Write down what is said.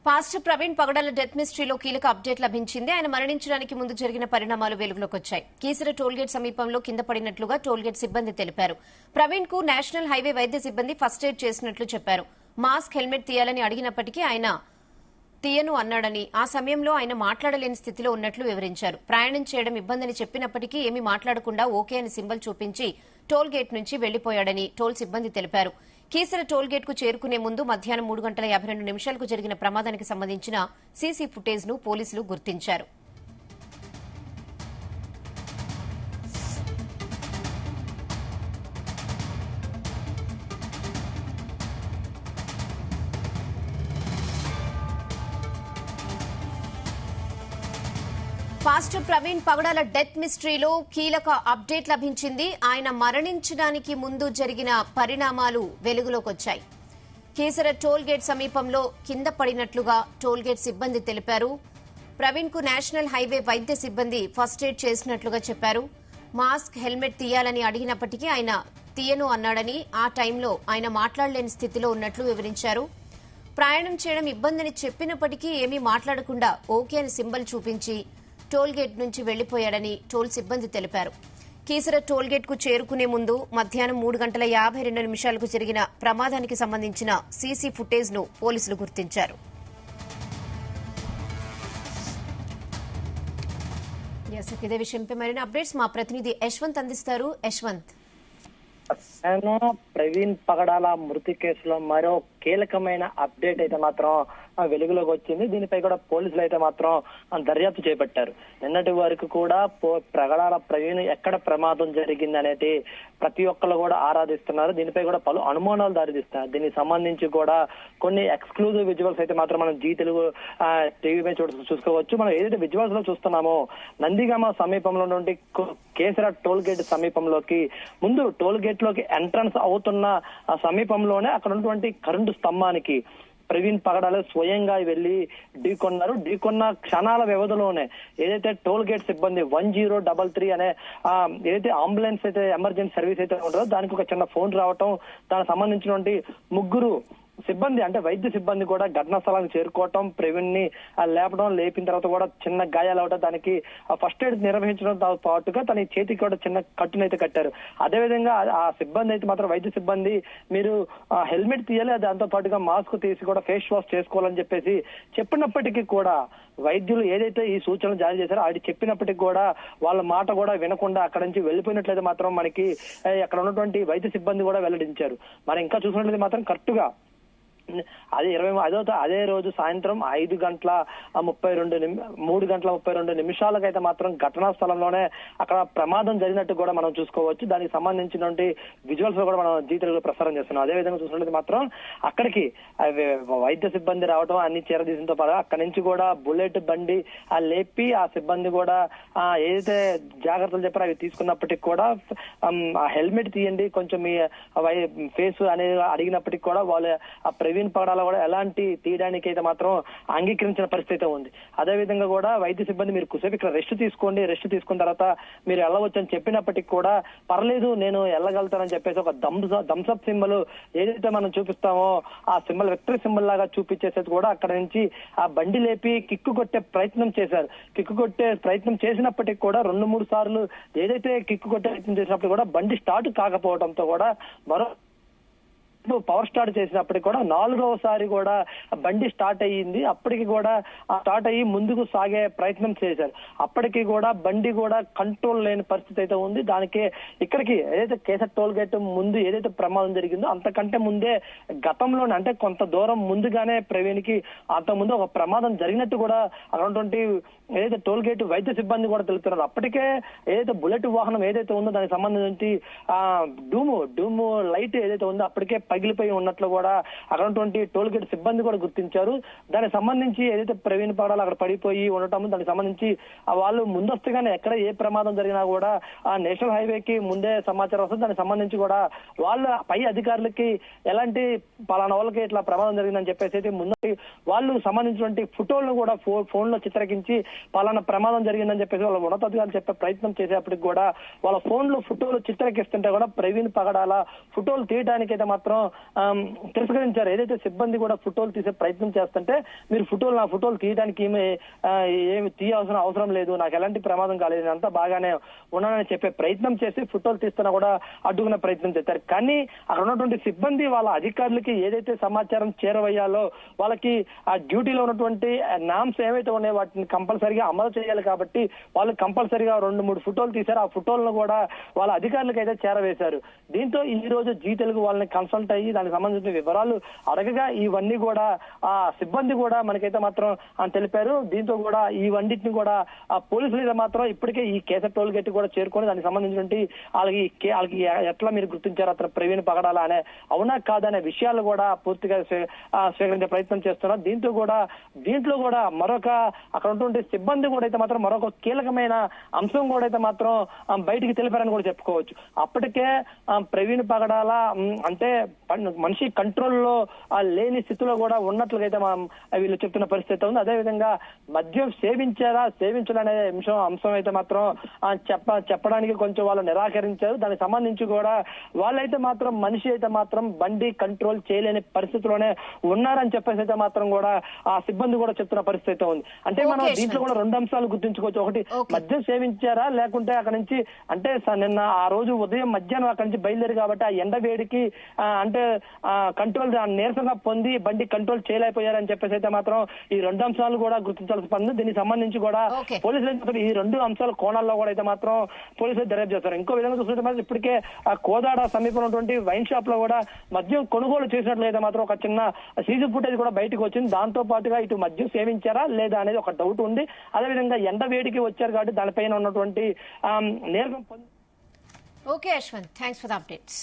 Pastor Praveen పగడాల death మిస్టరీలో కీలక update లభించింది. ఆయన మరణించడానికి ముందు జరిగిన పరిణామాలు వెలుగులోకి వచ్చాయి. కీసర టోల్గేట్ సమీపంలో కింద పడినట్లుగా టోల్గేట్ సిబ్బంది తెలిపారు. ప్రవీణ్ కు నేషనల్ హైవే వైద్య సిబ్బంది ఫస్ట్ ఎయిడ్ చేసినట్లు చెప్పారు. మాస్క్, హెల్మెట్ తీయాలని అడిగినప్పటికీ ఆయన తీయను అన్నాడని, ఆ సమయంలో ఆయన మాట్లాడలేని స్థితిలో ఉన్నట్లు వివరించారు. ప్రయాణం చేయడం ఇబ్బందని చెప్పినప్పటికీ ఏమీ మాట్లాడకుండా ఓకే అని సింబల్ చూపించి టోల్ గేట్ నుంచి వెళ్లిపోయాడని టోల్ సిబ్బంది తెలిపారు. కీసర టోల్ గేట్ కు చేరుకునే ముందు మధ్యాహ్నం 3:52 జరిగిన ప్రమాదానికి సంబంధించిన సీసీ ఫుటేజ్ ను పోలీసులు గుర్తించారు. పాస్టర్ ప్రవీణ్ పగడాల డెత్ మిస్టరీలో కీలక అప్డేట్ లభించింది. ఆయన మరణించడానికి ముందు జరిగిన పరిణామాలు వెలుగులోకి వచ్చాయి. కీసర టోల్ గేట్ సమీపంలో కింద పడినట్లుగా టోల్ గేట్ సిబ్బంది తెలిపారు. ప్రవీణ్ కు నేషనల్ హైవే వైద్య సిబ్బంది ఫస్ట్ ఎయిడ్ చేసినట్లుగా చెప్పారు. మాస్క్, హెల్మెట్ తీయాలని అడిగినప్పటికీ ఆయన తీయను అన్నాడని, ఆ టైంలో ఆయన మాట్లాడలేని స్థితిలో ఉన్నట్లు వివరించారు. ప్రయాణం చేయడం ఇబ్బందని చెప్పినప్పటికీ ఏమీ మాట్లాడకుండా ఓకే అని సింబల్ చూపించి టోల్ గేట్ నుంచి వెళ్లిపోయాడని టోల్ సిబ్బంది తెలిపారు. కీసర టోల్ గేట్ కు చేరుకునే ముందు మధ్యాహ్నం 3:52 జరిగిన ప్రమాదానికి సంబంధించిన సీసీ ఫుటేజ్ ను పోలీసులు గుర్తించారు. ఇదే విషయంపై మరిన్ని అప్డేట్స్ మా ప్రతినిధి యశ్వంత్ అందిస్తారు. యశ్వంత్, ప్రవీణ్ పగడాల మృతి కేసులో మరో కీలకమైన అప్డేట్ అయితే మాత్రం వెలుగులోకి వచ్చింది. దీనిపై కూడా పోలీసులు అయితే మాత్రం దర్యాప్తు చేపట్టారు. నిన్నటి వరకు కూడా పగడాల ప్రవీణ్ ఎక్కడ ప్రమాదం జరిగింది అనేది ప్రతి ఒక్కరు కూడా ఆరాధిస్తున్నారు. దీనిపై కూడా పలు అనుమానాలు దారితీస్తున్నారు. దీనికి సంబంధించి కూడా కొన్ని ఎక్స్క్లూజివ్ విజువల్స్ అయితే మాత్రం మనం జీ తెలుగు టీవీపై చూసుకోవచ్చు. మనం ఏదైతే విజువల్స్ లో చూస్తున్నామో, నందిగామ సమీపంలో నుండి కేసర టోల్ గేట్ సమీపంలోకి ముందు టోల్ గేట్ లోకి ఎంట్రన్స్ అవుతున్న సమీపంలోనే అక్కడ ఉన్నటువంటి కరెంటు స్తంభానికి ప్రవీణ్ పగడాల స్వయంగా వెళ్లి ఢీకొన్నారు. ఢీకొన్న క్షణాల వ్యవధిలోనే ఏదైతే టోల్ గేట్ సిబ్బంది 1033 అనే ఏదైతే అంబులెన్స్ అయితే ఎమర్జెన్సీ సర్వీస్ అయితే ఉంటుందో దానికి ఒక చిన్న ఫోన్ రావటం, దానికి సంబంధించినటువంటి ముగ్గురు సిబ్బంది అంటే వైద్య సిబ్బంది కూడా ఘటనా స్థలానికి చేరుకోవటం, ప్రవీణ్ ని లేపడం, లేపిన తర్వాత కూడా చిన్న గాయాలు అవటం, దానికి ఫస్ట్ ఎయిడ్ నిర్వహించడంతో పాటుగా తన చేతికి కూడా చిన్న కట్టునైతే కట్టారు. అదేవిధంగా ఆ సిబ్బంది అయితే మాత్రం వైద్య సిబ్బంది మీరు హెల్మెట్ తీయాలి, దాంతో పాటుగా మాస్క్ తీసి కూడా ఫేస్ వాష్ చేసుకోవాలని చెప్పేసి చెప్పినప్పటికీ కూడా వైద్యులు ఏదైతే ఈ సూచనలు జారీ చేశారో అది చెప్పినప్పటికీ కూడా వాళ్ళ మాట కూడా వినకుండా అక్కడి నుంచి వెళ్లిపోయినట్లయితే మాత్రం మనకి అక్కడ ఉన్నటువంటి వైద్య సిబ్బంది కూడా వెల్లడించారు. మరి ఇంకా చూసినట్లయితే మాత్రం కరెక్ట్ గా అదే రోజు సాయంత్రం 3:32 అయితే మాత్రం ఘటనా స్థలంలోనే అక్కడ ప్రమాదం జరిగినట్టు కూడా మనం చూసుకోవచ్చు. దానికి సంబంధించినటువంటి విజువల్స్ కూడా మనం జీ తెలుగులో ప్రసారం చేస్తున్నాం. అదే విధంగా చూసినట్లయితే మాత్రం అక్కడికి వైద్య సిబ్బంది రావడం, అన్ని చేరదీసంతో పాటు అక్కడి నుంచి కూడా బుల్లెట్ బండి లేపి ఆ సిబ్బంది కూడా ఏదైతే జాగ్రత్తలు చెప్పారో అవి తీసుకున్నప్పటికీ కూడా హెల్మెట్ తీయండి, కొంచెం మీ ఫేస్ అనేది అడిగినప్పటికీ కూడా వాళ్ళు ప్రవీణ్ పగడాల కూడా ఎలాంటి తీయడానికి అయితే మాత్రం అంగీకరించిన పరిస్థితి ఉంది. అదే విధంగా కూడా వైద్య సిబ్బంది మీరు కుసేపు ఇక్కడ రెస్ట్ తీసుకోండి, రెస్ట్ తీసుకున్న తర్వాత మీరు వెళ్ళవచ్చు అని చెప్పినప్పటికీ కూడా పర్లేదు నేను వెళ్ళగలుగుతానని చెప్పేసి ఒక థమ్స్అప్ సింబల్ ఏదైతే మనం చూపిస్తామో ఆ సింబల్ విక్టరీ సింబల్ లాగా చూపించేసేది కూడా అక్కడ నుంచి ఆ బండి లేపి కిక్కు కొట్టే ప్రయత్నం చేశారు. కిక్కు కొట్టే ప్రయత్నం చేసినప్పటికీ కూడా 2-3 సార్లు ఏదైతే కిక్కు కొట్టే ప్రయత్నం చేసినప్పుడు కూడా బండి స్టార్ట్ కాకపోవడంతో కూడా మరో పవర్ స్టార్ట్ చేసినప్పటికీ కూడా 4వ కూడా బండి స్టార్ట్ అయ్యింది. అప్పటికి కూడా స్టార్ట్ అయ్యి ముందుకు సాగే ప్రయత్నం చేశారు. అప్పటికి కూడా బండి కూడా కంట్రోల్ లేని పరిస్థితి అయితే ఉంది. దానికి ఇక్కడికి ఏదైతే కేసర్ టోల్ గేట్ ముందు ఏదైతే ప్రమాదం జరిగిందో అంతకంటే ముందే గతంలోనే అంటే కొంత దూరం ముందుగానే ప్రవీణ్ కి అంతకుముందు ఒక ప్రమాదం జరిగినట్టు కూడా అటువంటి ఏదైతే టోల్ గేట్ వైద్య సిబ్బంది కూడా తెలుపుతున్నారు. అప్పటికే ఏదైతే బుల్లెట్ వాహనం ఏదైతే ఉందో దానికి సంబంధించి డూము లైట్ ఏదైతే ఉందో అప్పటికే పగిలిపోయి ఉన్నట్లు కూడా అక్కడ టోల్ గేట్ సిబ్బంది కూడా గుర్తించారు. దానికి సంబంధించి ఏదైతే ప్రవీణ్ పగడాల అక్కడ పడిపోయి ఉండటం, దానికి సంబంధించి వాళ్ళు ముందస్తుగానే ఎక్కడ ఏ ప్రమాదం జరిగినా కూడా ఆ నేషనల్ హైవేకి ముందే సమాచారం వస్తుంది. దానికి సంబంధించి కూడా వాళ్ళ పై అధికారులకి ఎలాంటి పలానా వాళ్ళకి ఇట్లా ప్రమాదం జరిగిందని చెప్పేసి ముందు వాళ్ళు సంబంధించినటువంటి ఫోటోలను కూడా ఫోన్ లో చిత్రకించి పలానా ప్రమాదం జరిగిందని చెప్పేసి వాళ్ళ ఉన్నతాధికారులు చెప్పే ప్రయత్నం చేసేప్పటికి కూడా వాళ్ళ ఫోన్ లో ఫోటోలు చిత్రకిస్తుంటే కూడా ప్రవీణ్ పగడాల ఫోటోలు తీయడానికి అయితే మాత్రం తిరస్కరించారు. ఏదైతే సిబ్బంది కూడా ఫోటోలు తీసే ప్రయత్నం చేస్తుంటే మీరు నా ఫోటోలు తీయడానికి ఏమి తీయాల్సిన అవసరం లేదు, నాకు ఎలాంటి ప్రమాదం కాలేదు, అంతా బాగానే ఉన్నానని చెప్పే ప్రయత్నం చేసి ఫోటోలు తీస్తున్నా కూడా అడ్డుకునే ప్రయత్నం చేశారు. కానీ అక్కడ ఉన్నటువంటి సిబ్బంది వాళ్ళ అధికారులకి ఏదైతే సమాచారం చేరవేయాలో వాళ్ళకి ఆ డ్యూటీలో ఉన్నటువంటి నామ్స్ ఏవైతే ఉన్నాయో వాటిని కంపల్సరీగా అమలు చేయాలి కాబట్టి వాళ్ళు కంపల్సరీగా 2-3 ఫోటోలు తీశారు. ఆ ఫోటోలను కూడా వాళ్ళ అధికారులకు అయితే చేరవేశారు. దీంతో ఈ రోజు జీ తెలుగు వాళ్ళని కన్సల్ట్ అయ్యి దానికి సంబంధించిన వివరాలు అడగగా ఇవన్నీ కూడా ఆ సిబ్బంది కూడా మనకైతే మాత్రం తెలిపారు. దీంతో కూడా ఇవన్నిటిని కూడా పోలీసులు మాత్రం ఇప్పటికే ఈ కేసర్ టోల్ గేట్ కూడా చేరుకొని దానికి సంబంధించినటువంటి వాళ్ళకి ఎట్లా మీరు గుర్తించారు అతను ప్రవీణ్ పగడాల అనే అవునా కాదనే విషయాలు కూడా పూర్తిగా స్వీకరించే ప్రయత్నం చేస్తున్నారు. దీంట్లో కూడా మరొక అక్కడ ఉన్నటువంటి సిబ్బంది కూడా అయితే మాత్రం మరొక కీలకమైన అంశం కూడా అయితే మాత్రం బయటికి తెలిపారని కూడా చెప్పుకోవచ్చు. అప్పటికే ప్రవీణ్ పగడాల అంటే మనిషి కంట్రోల్లో లేని స్థితిలో కూడా ఉన్నట్లుగా అయితే వీళ్ళు చెప్తున్న పరిస్థితి ఉంది. అదేవిధంగా మద్యం సేవించాలనే అంశం అయితే మాత్రం చెప్పడానికి కొంచెం వాళ్ళు నిరాకరించారు. దానికి సంబంధించి కూడా వాళ్ళైతే మాత్రం మనిషి అయితే మాత్రం బండి కంట్రోల్ చేయలేని పరిస్థితిలోనే ఉన్నారని చెప్పేసి అయితే మాత్రం కూడా ఆ సిబ్బంది కూడా చెప్తున్న పరిస్థితి ఉంది. అంటే మనం దీంట్లో కూడా 2 అంశాలు గుర్తుంచుకోవచ్చు. ఒకటి మద్యం సేవించారా లేకుంటే అక్కడ నుంచి అంటే నిన్న ఆ రోజు ఉదయం మధ్యాహ్నం అక్కడి నుంచి బయలుదేరి కాబట్టి ఆ ఎండ వేడికి అంటే కంట్రోల్ నీరసంగా పొంది బండి కంట్రోల్ చేయలేకపోయారని చెప్పేసి అయితే మాత్రం ఈ 2 అంశాలు కూడా గుర్తించాల్సి పడింది. దీనికి సంబంధించి కూడా పోలీసులు ఈ 2 అంశాల కోణాల్లో కూడా అయితే మాత్రం పోలీసులు దర్యాప్తు చేస్తారు. ఇంకో విధంగా చూసుకుంటే మాత్రం ఇప్పటికే ఆ కోదాడ సమీపంలో ఉన్నటువంటి వైన్ షాప్ లో కూడా మద్యం కొనుగోలు చేసినట్లు అయితే మాత్రం ఒక చిన్న సీసీ ఫుటేజ్ కూడా బయటకు వచ్చింది. దాంతో పాటుగా ఇటు మద్యం సేవించారా లేదా అనేది ఒక డౌట్ ఉంది. అదేవిధంగా ఎండ వేడికి వచ్చారు కాబట్టి దానిపైన ఉన్నటువంటి నీరసం okay Ashwanth, thanks for the updates.